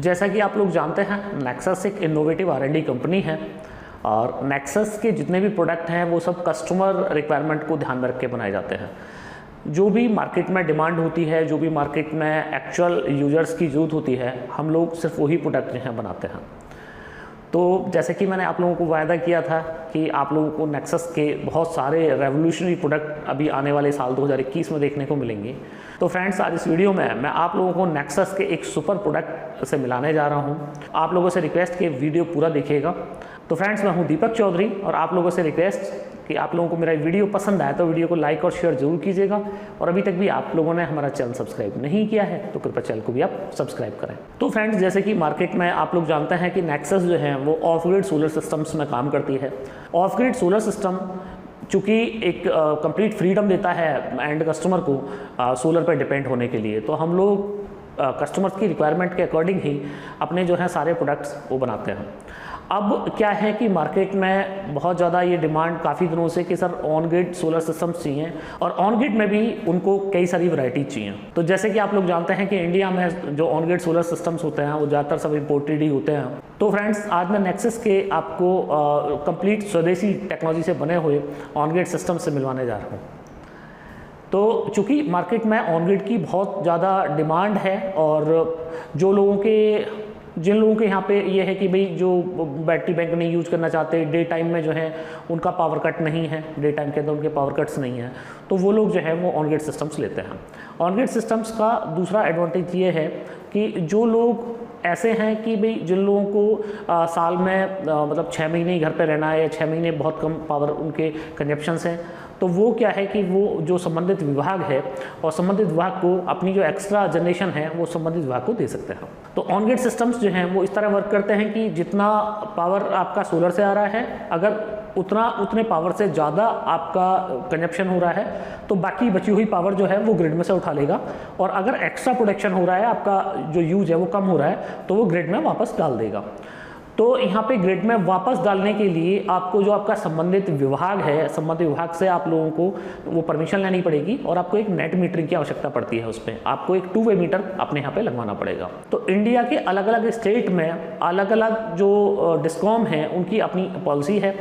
जैसा कि आप लोग जानते हैं, नेक्सस एक इनोवेटिव R&D कंपनी है और नेक्सस के जितने भी प्रोडक्ट हैं वो सब कस्टमर रिक्वायरमेंट को ध्यान में रख के बनाए जाते हैं। जो भी मार्केट में डिमांड होती है, जो भी मार्केट में एक्चुअल यूजर्स की ज़रूरत होती है, हम लोग सिर्फ वही प्रोडक्ट जो हैं बनाते हैं। तो जैसे कि मैंने आप लोगों को वायदा किया था कि आप लोगों को नेक्सस के बहुत सारे रेवोल्यूशनरी प्रोडक्ट अभी आने वाले साल 2021 में देखने को मिलेंगे। तो फ्रेंड्स, आज इस वीडियो में मैं आप लोगों को नेक्सस के एक सुपर प्रोडक्ट से मिलाने जा रहा हूं। आप लोगों से रिक्वेस्ट कि वीडियो पूरा देखिएगा। तो फ्रेंड्स, मैं हूं दीपक चौधरी और आप लोगों से रिक्वेस्ट कि आप लोगों को मेरा वीडियो पसंद आए तो वीडियो को लाइक और शेयर जरूर कीजिएगा। और अभी तक भी आप लोगों ने हमारा चैनल सब्सक्राइब नहीं किया है तो कृपया चैनल को भी आप सब्सक्राइब करें। तो फ्रेंड्स, जैसे कि मार्केट में आप लोग जानते हैं कि नेक्सस जो है वो ऑफ ग्रिड सोलर सिस्टम्स में काम करती है। ऑफ ग्रिड सोलर सिस्टम चूँकि एक कंप्लीट फ्रीडम देता है एंड कस्टमर को सोलर पर डिपेंड होने के लिए, तो हम लोग कस्टमर्स की रिक्वायरमेंट के अकॉर्डिंग ही अपने जो है सारे प्रोडक्ट्स वो बनाते हैं। अब क्या है कि मार्केट में बहुत ज़्यादा ये डिमांड काफ़ी दिनों से कि sir on grid solar systems चाहिए और ऑन ग्रिड में भी उनको कई सारी वैरायटी चाहिए। तो जैसे कि आप लोग जानते हैं कि इंडिया में जो ऑन ग्रिड सोलर सिस्टम्स होते हैं वो ज़्यादातर सब इम्पोर्टेड ही होते हैं। तो फ्रेंड्स, आज मैं नेक्सस के आपको कंप्लीट स्वदेशी टेक्नोलॉजी से बने हुए ऑन ग्रिड सिस्टम से मिलवाने जा रहा हूँ। तो चूँकि मार्केट में ऑन ग्रिड की बहुत ज़्यादा डिमांड है और जिन लोगों के यहाँ पे ये है कि भाई जो बैटरी बैंक नहीं यूज़ करना चाहते, डे टाइम में जो है उनका पावर कट नहीं है, डे टाइम के अंदर उनके पावर कट्स नहीं है, तो वो लोग जो है वो ऑन ग्रिड सिस्टम्स लेते हैं। ऑन ग्रिड सिस्टम्स का दूसरा एडवांटेज ये है कि जो लोग ऐसे हैं कि भाई जिन लोगों को साल में मतलब 6 महीने ही घर पे रहना है या 6 महीने बहुत कम पावर उनके कंजप्शंस हैं, तो वो क्या है कि वो जो संबंधित विभाग है और संबंधित विभाग को अपनी जो एक्स्ट्रा जनरेशन है वो संबंधित विभाग को दे सकते हैं। तो ऑन ग्रिड सिस्टम्स जो हैं वो इस तरह वर्क करते हैं कि जितना पावर आपका सोलर से आ रहा है, अगर उतने पावर से ज़्यादा आपका कंजप्शन हो रहा है तो बाकी बची हुई पावर जो है वो ग्रिड में से उठा लेगा, और अगर एक्स्ट्रा प्रोडक्शन हो रहा है, आपका जो यूज है वो कम हो रहा है, तो वो ग्रिड में वापस डाल देगा। तो यहाँ पे ग्रिड में वापस डालने के लिए आपको जो आपका संबंधित विभाग है, संबंधित विभाग से आप लोगों को वो परमिशन लेनी पड़ेगी और आपको एक नेट मीटरिंग की आवश्यकता पड़ती है। उस पर आपको एक 2 वे मीटर अपने यहाँ पे लगवाना पड़ेगा। तो इंडिया के अलग अलग स्टेट में अलग अलग जो डिस्कॉम है उनकी अपनी पॉलिसी है।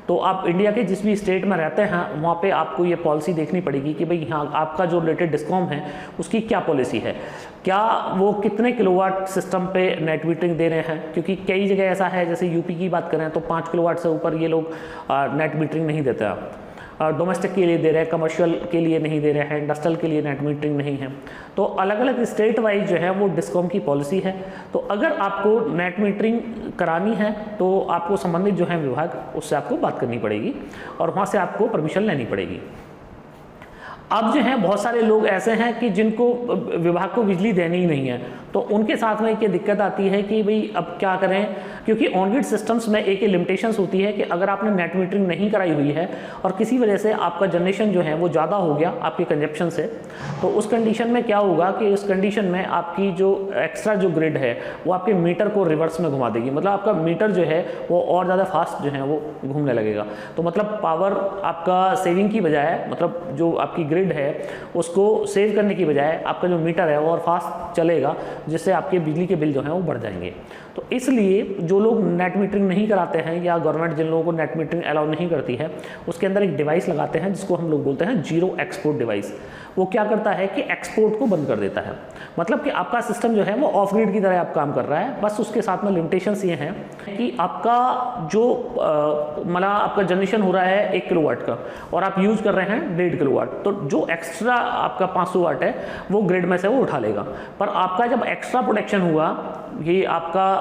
तो आप इंडिया के जिस भी स्टेट में रहते हैं वहाँ पे आपको ये पॉलिसी देखनी पड़ेगी कि भाई यहाँ आपका जो रिलेटेड डिस्कॉम है उसकी क्या पॉलिसी है, क्या वो कितने किलोवाट सिस्टम पे नेट मीटरिंग दे रहे हैं। क्योंकि कई जगह ऐसा है, जैसे यूपी की बात करें तो 5 किलोवाट से ऊपर ये लोग नेट मीटरिंग नहीं देते हैं। डोमेस्टिक के लिए दे रहे हैं, कमर्शियल के लिए नहीं दे रहे हैं, इंडस्ट्रियल के लिए नेट मीटरिंग नहीं है। तो अलग अलग स्टेट वाइज जो है वो डिस्कॉम की पॉलिसी है। तो अगर आपको नेट मीटरिंग करानी है तो आपको संबंधित जो है विभाग, उससे आपको बात करनी पड़ेगी और वहाँ से आपको परमिशन लेनी पड़ेगी। अब जो है बहुत सारे लोग ऐसे हैं कि जिनको विभाग को बिजली देनी ही नहीं है, तो उनके साथ में ये दिक्कत आती है कि भाई अब क्या करें। क्योंकि ऑन ग्रिड सिस्टम्स में एक लिमिटेशंस होती है कि अगर आपने नेट मीटरिंग नहीं कराई हुई है और किसी वजह से आपका जनरेशन जो है वो ज़्यादा हो गया आपके कंजप्शन से, तो उस कंडीशन में क्या होगा कि उस कंडीशन में आपकी जो एक्स्ट्रा जो ग्रिड है वो आपके मीटर को रिवर्स में घुमा देगी। मतलब आपका मीटर जो है वो और ज़्यादा फास्ट जो है वो घूमने लगेगा। तो मतलब पावर आपका सेविंग की बजाय, मतलब जो आपकी ग्रिड है उसको सेव करने की बजाय आपका जो मीटर है वो और फास्ट चलेगा, जिससे आपके बिजली के बिल जो हैं वो बढ़ जाएंगे। तो इसलिए जो लोग नेट मीटरिंग नहीं कराते हैं या गवर्नमेंट जिन लोगों को नेट मीटरिंग अलाउ नहीं करती है, उसके अंदर एक डिवाइस लगाते हैं जिसको हम लोग बोलते हैं जीरो एक्सपोर्ट डिवाइस। वो क्या करता है कि एक्सपोर्ट को बंद कर देता है। मतलब कि आपका सिस्टम जो है वो ऑफ ग्रिड की तरह आप काम कर रहा है, बस उसके साथ में लिमिटेशंस ये हैं कि आपका जो मतलब आपका जनरेशन हो रहा है 1 किलोवाट का और आप यूज़ कर रहे हैं 1.5 किलोवाट, तो जो एक्स्ट्रा आपका 500 वाट है वो ग्रिड में से वो उठा लेगा। पर आपका जब एक्स्ट्रा प्रोडक्शन हुआ, ये आपका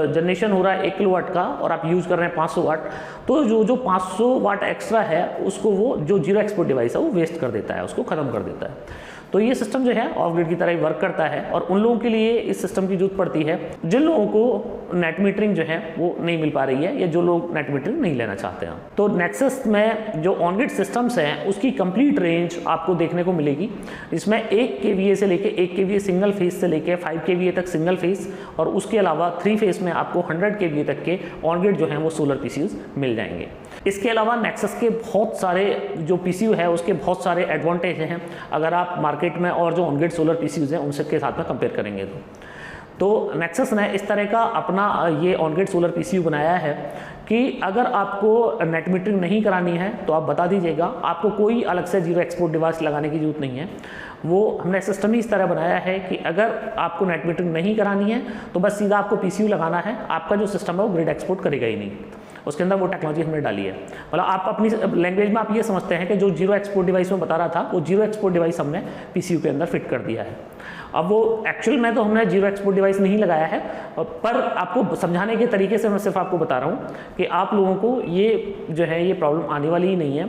जनरेशन हो रहा है 1 किलोवाट का और आप यूज़ कर रहे हैं 500 वाट, तो जो 500 वाट एक्स्ट्रा है उसको वो जो जीरो एक्सपोर्ट डिवाइस है वो वेस्ट कर देता है, उसको ख़त्म कर देता है। तो ये सिस्टम जो है ऑफ ग्रिड की तरह ही वर्क करता है और उन लोगों के लिए इस सिस्टम की जरूरत पड़ती है जिन लोगों को नेट मीटरिंग जो है वो नहीं मिल पा रही है या जो लोग नेट मीटरिंग नहीं लेना चाहते हैं। तो नेक्सस में जो ऑन ग्रिड सिस्टम्स हैं उसकी कंप्लीट रेंज आपको देखने को मिलेगी, जिसमें 1 kVA से लेके 1 kVA सिंगल फेज से लेके 5 kVA तक सिंगल फेज, और उसके अलावा 3 फेज में आपको 100 kVA तक के ऑन ग्रिड जो हैं वो सोलर पीसीयूज मिल जाएंगे। इसके अलावा नेक्सस के बहुत सारे जो पीसीयू है उसके बहुत सारे एडवांटेज हैं अगर आप मार्केट में और जो ऑन ग्रिड सोलर पीसीयूज हैं उनसे के साथ में कंपेयर करेंगे तो नेक्सस ने इस तरह का अपना ये ऑन ग्रिड सोलर पीसीयू बनाया है कि अगर आपको नेट मीटरिंग नहीं करानी है तो आप बता दीजिएगा, आपको कोई अलग से जीरो एक्सपोर्ट डिवाइस लगाने की जरूरत नहीं है। वो हमने सिस्टम ही इस तरह बनाया है कि अगर आपको नेट मीटरिंग नहीं करानी है तो बस सीधा आपको पीसीयू लगाना है, आपका जो सिस्टम है वो ग्रिड एक्सपोर्ट करेगा ही नहीं। उसके अंदर वो टेक्नोलॉजी हमने डाली है। मतलब आप अपनी लैंग्वेज में आप ये समझते हैं कि जो जीरो एक्सपोर्ट डिवाइस में बता रहा था वो जीरो एक्सपोर्ट डिवाइस हमने पीसीयू के अंदर फिट कर दिया है। अब वो एक्चुअल में तो हमने जीरो एक्सपोर्ट डिवाइस नहीं लगाया है, पर आपको समझाने के तरीके से मैं सिर्फ आपको बता रहा हूँ कि आप लोगों को ये जो है ये प्रॉब्लम आने वाली ही नहीं है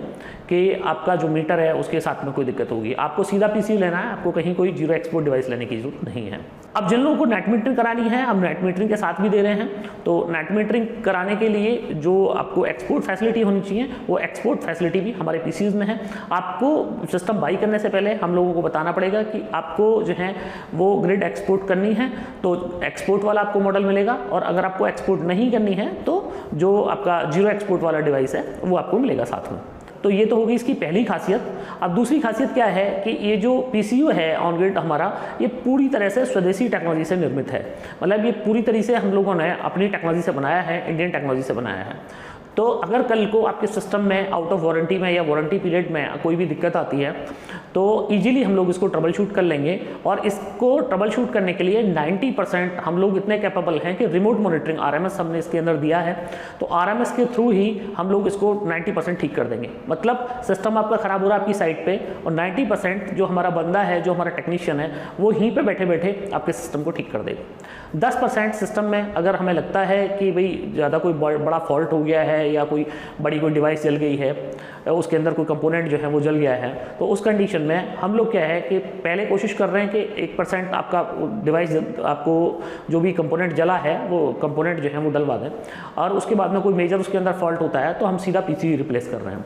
कि आपका जो मीटर है उसके साथ में कोई दिक्कत होगी। आपको सीधा पीसीयू लेना है, आपको कहीं कोई जीरो एक्सपोर्ट डिवाइस लेने की जरूरत नहीं है। अब जिन लोगों को नेट मीटरिंग करानी है, हम नेट मीटरिंग के साथ भी दे रहे हैं। तो नेट मीटरिंग कराने के लिए जो आपको एक्सपोर्ट फैसिलिटी होनी चाहिए वो एक्सपोर्ट फैसिलिटी भी हमारे पीसीयूज में है। आपको सिस्टम बाई करने से पहले हम लोगों को बताना पड़ेगा कि आपको जो है वो ग्रिड एक्सपोर्ट करनी है तो एक्सपोर्ट वाला आपको मॉडल मिलेगा, और अगर आपको एक्सपोर्ट नहीं करनी है तो जो आपका जीरो एक्सपोर्ट वाला डिवाइस है वो आपको मिलेगा साथ में। तो ये तो होगी इसकी पहली खासियत। अब दूसरी खासियत क्या है कि ये जो पीसीयू है ऑन ग्रिड हमारा, ये पूरी तरह से स्वदेशी टेक्नोलॉजी से निर्मित है। मतलब ये पूरी तरीके से हम लोगों ने अपनी टेक्नोलॉजी से बनाया है, इंडियन टेक्नोलॉजी से बनाया है। तो अगर कल को आपके सिस्टम में आउट ऑफ वारंटी में या वारंटी पीरियड में कोई भी दिक्कत आती है तो इजीली हम लोग इसको ट्रबल शूट कर लेंगे। और इसको ट्रबल शूट करने के लिए 90% हम लोग इतने कैपेबल हैं कि रिमोट मॉनिटरिंग आरएमएस हमने इसके अंदर दिया है, तो आरएमएस के थ्रू ही हम लोग इसको 90% ठीक कर देंगे। मतलब सिस्टम आपका ख़राब हो रहा है आपकी साइट पे, और 90% जो हमारा बंदा है, जो हमारा टेक्नीशियन है, वो यहीं पे बैठे बैठे आपके सिस्टम को ठीक कर देगा। 10% सिस्टम में अगर हमें लगता है कि भाई ज़्यादा कोई बड़ा फॉल्ट हो गया है या कोई बड़ी कोई डिवाइस जल गई है, उसके अंदर कोई कंपोनेंट जो है वो जल गया है, तो उस कंडीशन में हम लोग क्या है कि पहले कोशिश कर रहे हैं कि 1% आपका डिवाइस, आपको जो भी कंपोनेंट जला है वो कंपोनेंट जो है वो डलवा दें, और उसके बाद में कोई मेजर उसके अंदर फॉल्ट होता है तो हम सीधा पीसीयू रिप्लेस कर रहे हैं।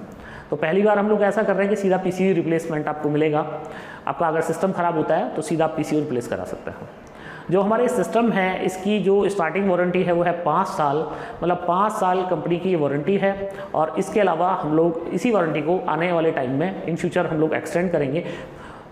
तो पहली बार हम लोग ऐसा कर रहे हैं कि सीधा पीसीयू रिप्लेसमेंट आपको मिलेगा। आपका अगर सिस्टम ख़राब होता है तो सीधा पीसीयू रिप्लेस करा सकते हैं। जो हमारे सिस्टम है इसकी जो स्टार्टिंग वारंटी है वो है 5 साल, मतलब 5 साल कंपनी की वारंटी है। और इसके अलावा हम लोग इसी वारंटी को आने वाले टाइम में इन फ्यूचर हम लोग एक्सटेंड करेंगे।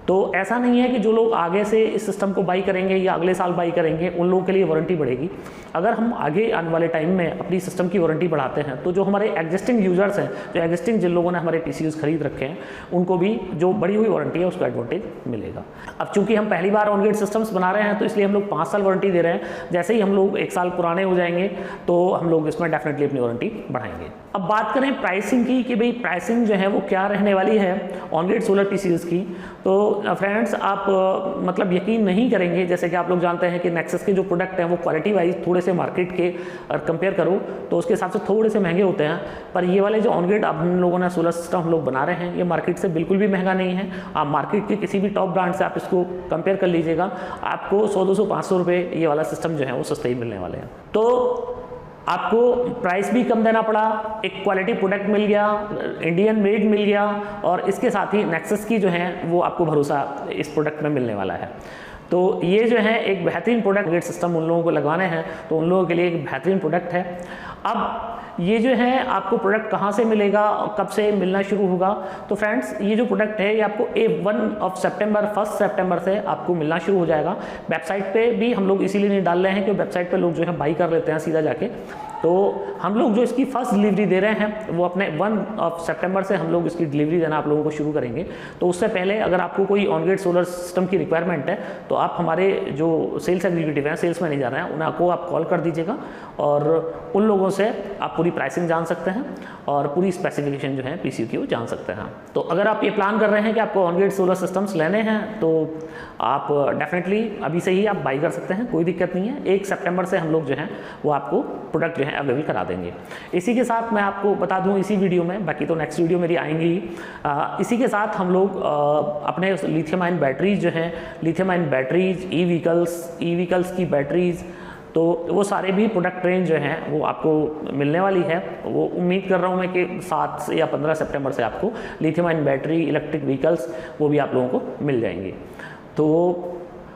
तो ऐसा नहीं है कि जो लोग आगे से इस सिस्टम को बाई करेंगे या अगले साल बाई करेंगे उन लोगों के लिए वारंटी बढ़ेगी। अगर हम आगे आने वाले टाइम में अपनी सिस्टम की वारंटी बढ़ाते हैं तो जो हमारे एग्जिस्टिंग यूजर्स हैं, जो एग्जिस्टिंग जिन लोगों ने हमारे पीसीयूज खरीद रखे हैं, उनको भी जो बढ़ी हुई वारंटी है उसका एडवांटेज मिलेगा। अब चूंकि हम पहली बार ऑन ग्रिड सिस्टम्स बना रहे हैं तो इसलिए हम लोग 5 साल वारंटी दे रहे हैं। जैसे ही हम लोग 1 साल पुराने हो जाएंगे तो हम लोग इसमें डेफिनेटली अपनी वारंटी बढ़ाएंगे। अब बात करें प्राइसिंग की कि भाई प्राइसिंग जो है वो क्या रहने वाली है ऑन ग्रिड सोलर पीसीयूज की, तो फ्रेंड्स आप मतलब यकीन नहीं करेंगे। जैसे कि आप लोग जानते हैं कि नेक्सस के जो प्रोडक्ट हैं वो क्वालिटी वाइज थोड़े से मार्केट के कंपेयर करो तो उसके हिसाब से थोड़े से महंगे होते हैं, पर ये वाले जो ऑन ग्रिड अब हम लोगों ने सोलर सिस्टम हम लोग बना रहे हैं ये मार्केट से बिल्कुल भी महंगा नहीं है। आप मार्केट के किसी भी टॉप ब्रांड से आप इसको कंपेयर कर लीजिएगा, आपको 100, 200, 500 रुपये ये वाला सिस्टम जो है वो सस्ते ही मिलने वाले हैं। तो आपको प्राइस भी कम देना पड़ा, एक क्वालिटी प्रोडक्ट मिल गया, इंडियन मेड मिल गया, और इसके साथ ही नेक्सस की जो है वो आपको भरोसा इस प्रोडक्ट में मिलने वाला है। तो ये जो है एक बेहतरीन प्रोडक्ट ग्रिड सिस्टम उन लोगों को लगवाने हैं तो उन लोगों के लिए एक बेहतरीन प्रोडक्ट है। अब ये जो है आपको प्रोडक्ट कहाँ से मिलेगा और कब से मिलना शुरू होगा, तो फ्रेंड्स ये जो प्रोडक्ट है ये आपको 1 सितंबर से आपको मिलना शुरू हो जाएगा। वेबसाइट पे भी हम लोग इसीलिए नहीं डाल रहे हैं कि वेबसाइट पे लोग जो है बाई कर लेते हैं सीधा जाके, तो हम लोग जो इसकी फर्स्ट डिलीवरी दे रहे हैं वो अपने 1 सितंबर से हम लोग इसकी डिलीवरी देना आप लोगों को शुरू करेंगे। तो उससे पहले अगर आपको कोई ऑन ग्रिड सोलर सिस्टम की रिक्वायरमेंट है तो आप हमारे जो सेल्स एग्जीक्यूटिव हैं, सेल्स मैनेजर हैं, उनको आप कॉल कर दीजिएगा और उन लोगों से आप पूरी प्राइसिंग जान सकते हैं और पूरी स्पेसिफिकेशन जो है पीसीयू की वो जान सकते हैं। तो अगर आप ये प्लान कर रहे हैं कि आपको ऑन ग्रिड सोलर सिस्टम्स लेने हैं तो आप डेफिनेटली अभी से ही आप बाई कर सकते हैं, कोई दिक्कत नहीं है। 1 सितंबर से हम लोग जो है वो आपको प्रोडक्ट जो है अवेलेबल करा देंगे। इसी के साथ मैं आपको बता दूं इसी वीडियो में, बाकी तो नेक्स्ट वीडियो मेरी आएंगी ही, इसी के साथ हम लोग अपने लिथियम आयन बैटरीज जो हैं, लिथियम आयन बैटरीज, ई व्हीकल्स की बैटरीज, तो वो सारे भी प्रोडक्ट रेंज जो हैं वो आपको मिलने वाली है। वो उम्मीद कर रहा हूँ मैं कि 7 या 15 सितंबर से आपको lithium ion battery, electric vehicles वो भी आप लोगों को मिल जाएंगे। तो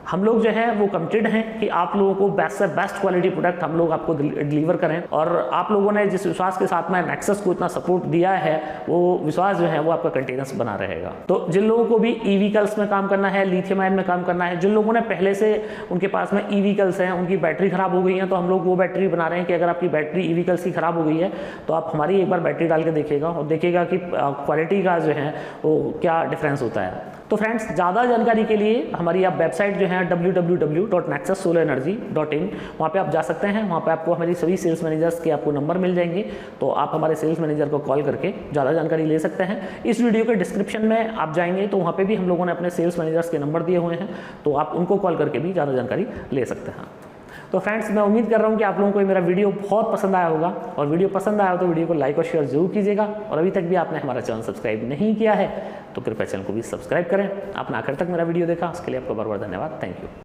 हम लोग जो है वो कमिटेड हैं कि आप लोगों को बेस्ट से बेस्ट क्वालिटी प्रोडक्ट हम लोग आपको डिलीवर करें, और आप लोगों ने जिस विश्वास के साथ में नेक्सस को इतना सपोर्ट दिया है, वो विश्वास जो है वो आपका कंटिन्यूस बना रहेगा। तो जिन लोगों को भी ई व्हीकल्स में काम करना है, लिथियम आयन में काम करना है, जिन लोगों ने पहले से उनके पास में ई व्हीकल्स हैं, उनकी बैटरी खराब हो गई है, तो हम लोग वो बैटरी बना रहे हैं कि अगर आपकी बैटरी ई व्हीकल्स की खराब हो गई है तो आप हमारी एक बार बैटरी डाल के देखिएगा और देखिएगा कि क्वालिटी का जो है वो क्या डिफरेंस होता है। तो फ्रेंड्स, ज़्यादा जानकारी के लिए हमारी आप वेबसाइट जो है www.nexussolarenergy.in, वहाँ पे आप जा सकते हैं। वहाँ पे आपको हमारी सभी सेल्स मैनेजर्स के आपको नंबर मिल जाएंगे, तो आप हमारे सेल्स मैनेजर को कॉल करके ज़्यादा जानकारी ले सकते हैं। इस वीडियो के डिस्क्रिप्शन में आप जाएंगे तो वहाँ पे भी हम लोगों ने अपने सेल्स मैनेजर्स के नंबर दिए हुए हैं, तो आप उनको कॉल करके भी ज़्यादा जानकारी ले सकते हैं। तो फ्रेंड्स, मैं उम्मीद कर रहा हूँ कि आप लोगों को मेरा वीडियो बहुत पसंद आया होगा, और वीडियो पसंद आया हो तो वीडियो को लाइक और शेयर जरूर कीजिएगा, और अभी तक भी आपने हमारा चैनल सब्सक्राइब नहीं किया है तो कृपया चैनल को भी सब्सक्राइब करें। आपने आखिर तक मेरा वीडियो देखा, उसके लिए आपका बहुत बहुत धन्यवाद। Thank you.